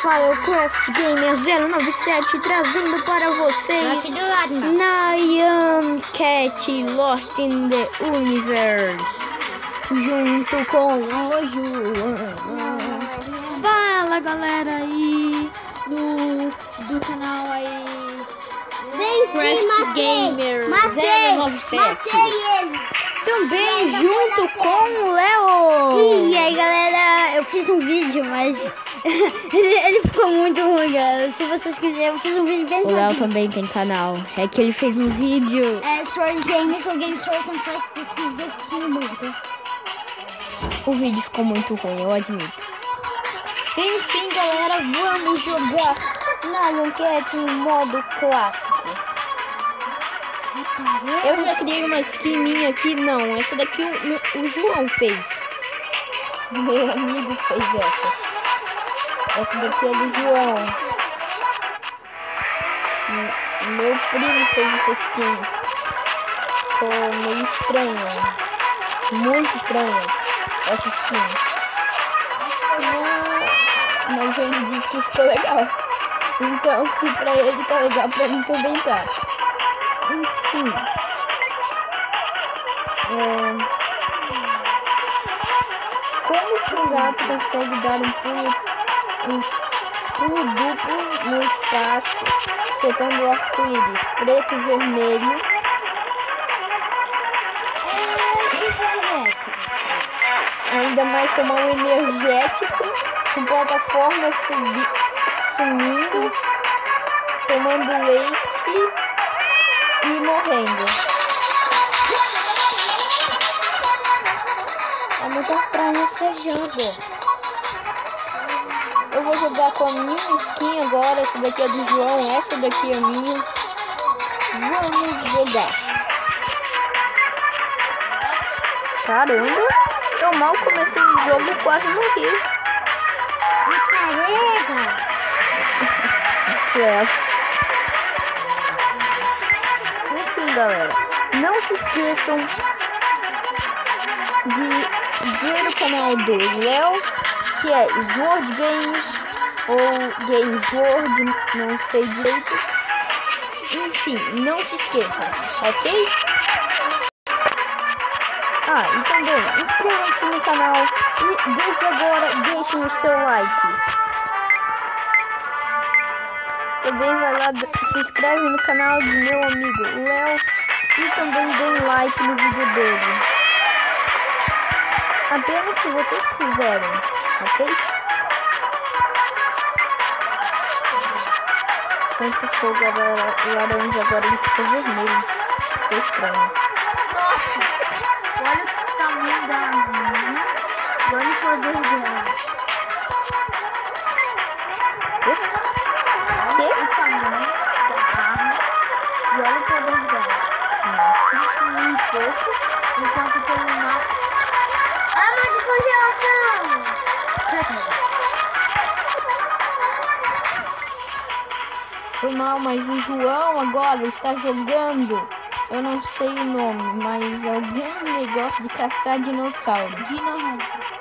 fala o Craft Gamer 097 trazendo para vocês Nyan Cat Lost in the Universe junto com o João. Fala galera aí do canal aí Craft Gamer 097 também junto com o Léo. E aí galera, eu fiz um vídeo, mas ele ficou muito ruim, galera. Se vocês quiserem, eu fiz um vídeo bem O Léo também tem canal. É que ele fez um vídeo. Sword Games ou Game Sword, quando faz pesquisa, dois que são muito. O vídeo ficou muito ruim, eu admito. Enfim, galera, vamos jogar Nyan Cat em modo clássico. Eu já criei uma skin minha aqui. Não, essa daqui o João fez. Meu amigo fez essa. Essa daqui é do João. Meu primo fez essa skin. Ficou meio estranha. Muito estranha essa skin. Mas ele disse que ficou legal. Então, se pra ele tá legal, pra mim também tá. Enfim. Como que um gato consegue dar um pulo duplo no espaço, soltando o arco-íris preto e vermelho? Ainda mais tomar um energético com plataforma sumindo, tomando leite e morrendo. É muito estranho esse jogo. Eu vou jogar com a minha skin agora. Essa daqui é do João, essa daqui é minha. Vamos jogar. Caramba, eu mal comecei o jogo e quase morri. Enfim, galera, não se esqueçam de ver o canal do Léo, que é Sword Games ou Game Sword, não sei direito. Enfim, não se esqueçam, ok? E também inscrevam-se no canal e desde agora deixem o seu like. Também vai lá, se inscreve no canal do meu amigo Léo e também dê like no vídeo dele. Apenas se vocês quiserem, ok? Tanto fogo laranja, agora ele ficou vermelho. Ficou estranho. Nossa! Olha o tamanho da minha. Olha o poder dela. O tamanho da arma. E olha o poder dela. Nossa, um pouco. Enquanto tem uma arma de congelação. Foi mal, mas o João agora está jogando. Eu não sei o nome, mas algum negócio de caçar dinossauro.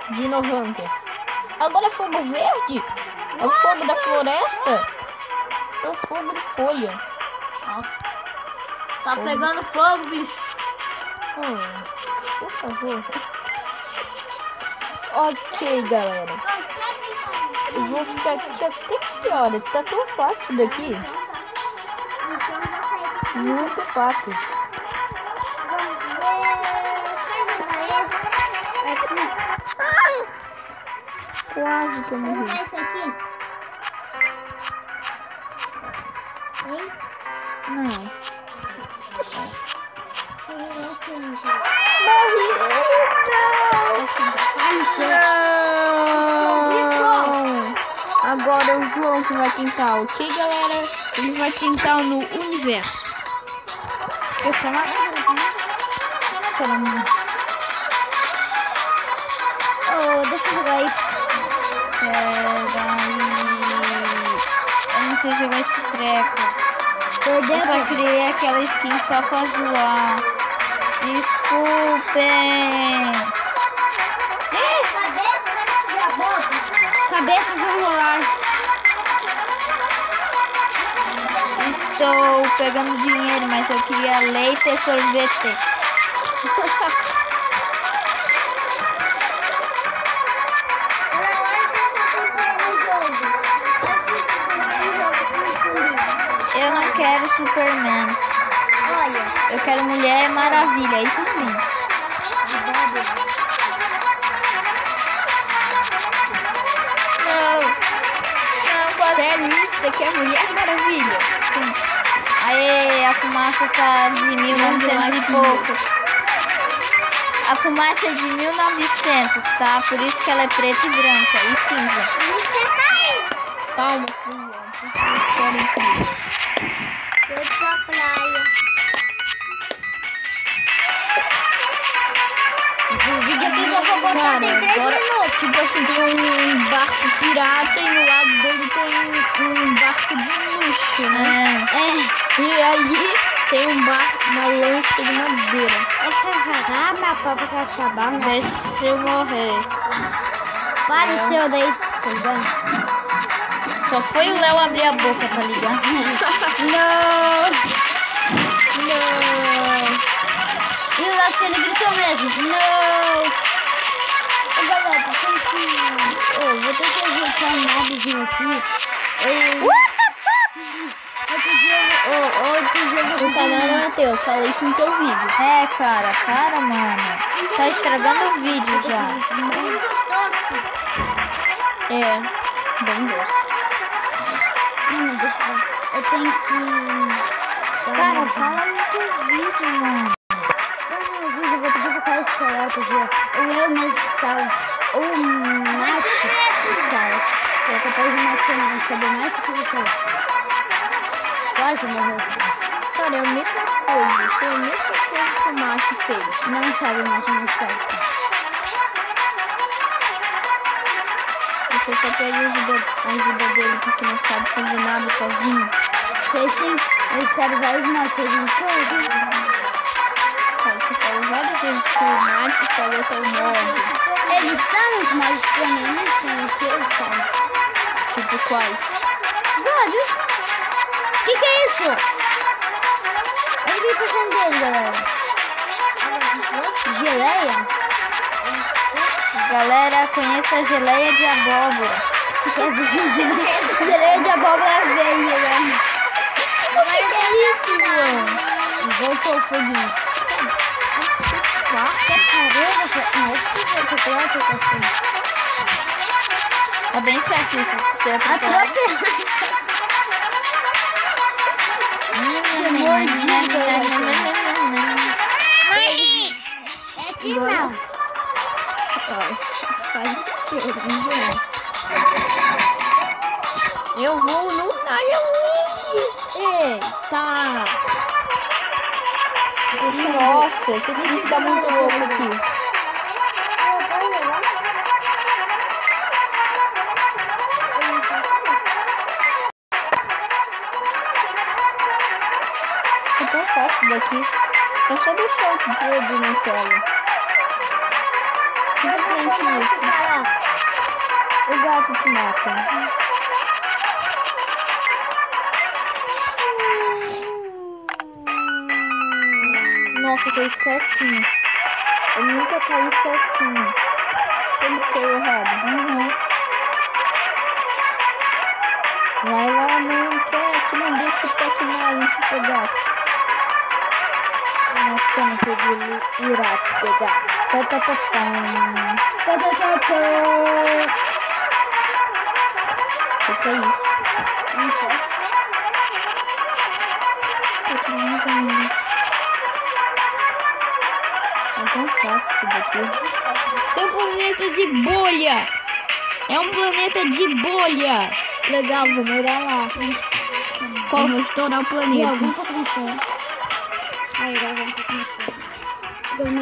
Dino Hunter. Agora é fogo verde? É o fogo da floresta? É o fogo de folha. Nossa, tá pegando fogo, bicho. Por favor. Ok, galera. Eu vou ficar aqui até que hora? Tá tão fácil isso daqui. Muito fácil. Quase que eu morri. Vamos isso aqui? Hein? Não. Não! Agora o João que vai tentar, ok, galera? Ele vai tentar no universo. Essa caramba. Deixa eu jogar isso. Eu não sei jogar esse treco. Perdeu. Eu só criei aquela skin só pra zoar. Desculpem. Cabeça, vai rolar. estou pegando dinheiro, mas eu queria leite e sorvete. Eu não quero Superman. Olha, Eu quero Mulher Maravilha, isso sim. Não, sério isso? Você quer Mulher Maravilha? Sim. Aê, a fumaça tá de 1900 e pouco. A fumaça é de 1900, tá? Por isso que ela é preta e branca e cinza. Palmas pro João, porque eu quero incrível. foi pra praia. Esse vídeo aqui que eu vou botar Cara, tem 3 agora, minutos. tipo assim, tem um barco pirata e no lado dele tem um barco de luxo, né? E ali tem um barco, uma lancha de madeira. Ah, minha própria caçabal, né? Deixa eu morrer. Apareceu daí, tá ligado? Só foi o Léo abrir a boca, tá ligado? Não! Não! E o Léo, ele gritou mesmo. Não! Ô, galera, tem que... Ô, vou ter que ajeitar um navezinho aqui. O canal não é teu, fala isso no teu vídeo. É, cara, para, mano. Tá estragando o vídeo já. É, bem doce. Eu tenho que... Cara, fala no teu vídeo, mano. Eu vou pedir pro cara escalar, porque o Léo mais tal, ou o Nath escala. É capaz de Nath saber mais do que você. Quase morreu. Cara, é a mesma coisa. Isso é a mesma coisa que o macho fez. Não sabe o Nath mais tal. Você só pede a ajuda dele porque não sabe fazer nada sozinho. Sei sim, ele sabe vários modos, ele não pode. Cara, você falou várias vezes que o macho falou que é o modo. Ele está nos modos pra mim, não sei o que ele sabe. Tipo, quais? Vários. Que é isso? Olha o que tá sendo dele, galera. Geleia? Galera, conheça a geleia de abóbora. Geleia de abóbora verde, né? O que é isso, João? Voltou o foguinho. Tá bem certo isso. Você atropelou. Atropelou. É aqui não. Eu vou no Eita! Nossa, esse filme tá muito louco aqui. É tão fácil daqui. É só deixar o dedo na tela. Simplesmente isso. O gato te mata. Nossa, eu caí certinho. Eu nunca caí certinho. Sempre caí errado. Vai lá, não quer, não deixa o Pac-Man te pegar. Nós temos que irá te pegar. O que é isso? Não sei. É tão fácil isso daqui. Tem um planeta de bolha! É um planeta de bolha! Legal, vou morar lá. Qual? Vou estourar o planeta.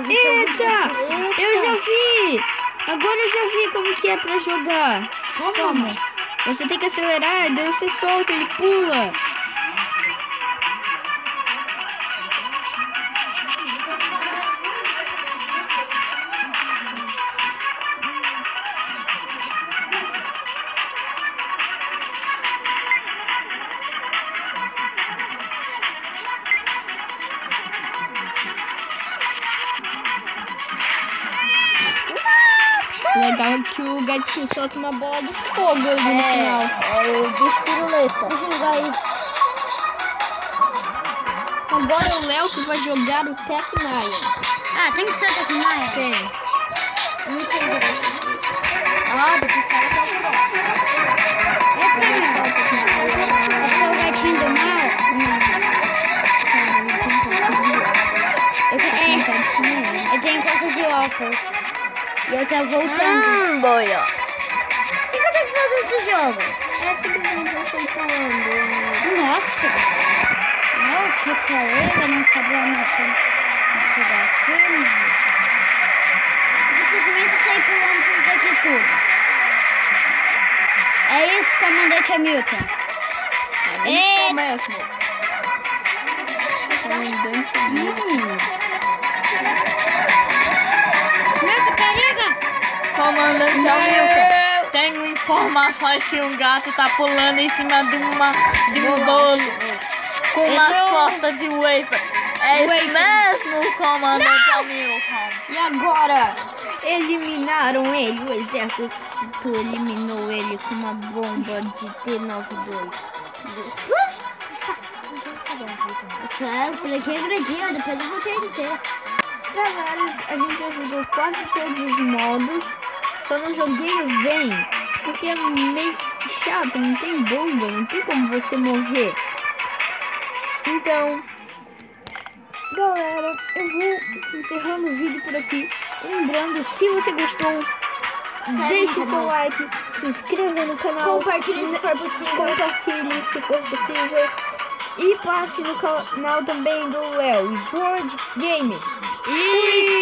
Eita! Eu já vi! Agora eu já vi como que é pra jogar. Como? Você tem que acelerar, daí você solta, ele pula. Legal é que o gatinho solta uma bola de fogo ali no final. É o bicho piruleta. Agora é o Léo que vai jogar o Tecnaia. Ah, tem que ser o Tecnaia? Tem. Eu não sei direito. Ah, porque fala que é o Léo. É só o gatinho do mal? Eu tenho coisa de óculos. E eu tô voltando. Boia. E como é que faz esse jogo? É simplesmente você falando. Nossa! Não, que colega, não sabia mexer nisso daqui, mano. Simplesmente sair pulando tudo daqui tudo. É isso, comandante Hamilton. Isso mesmo. Comandante Marco, carrega! Comandante Hamilton, tenho informações que um gato tá pulando em cima de um bolo com umas costas de wafer. É isso mesmo, comandante Hamilton. E agora? Eliminaram ele. O exército eliminou ele com uma bomba de T-92. Sério, por aqui é grandinho, depois eu vou ter que ter. Galera, a gente já jogou quase todos os modos. Só não joguei o Zen, porque é meio chato, não tem bomba, não tem como você morrer. Então, galera, eu vou encerrando o vídeo por aqui. Lembrando, se você gostou, deixe seu like, se inscreva no canal, Compartilhe se for possível. compartilhe se for possível. E passe no canal também do Léo, Sword Games. E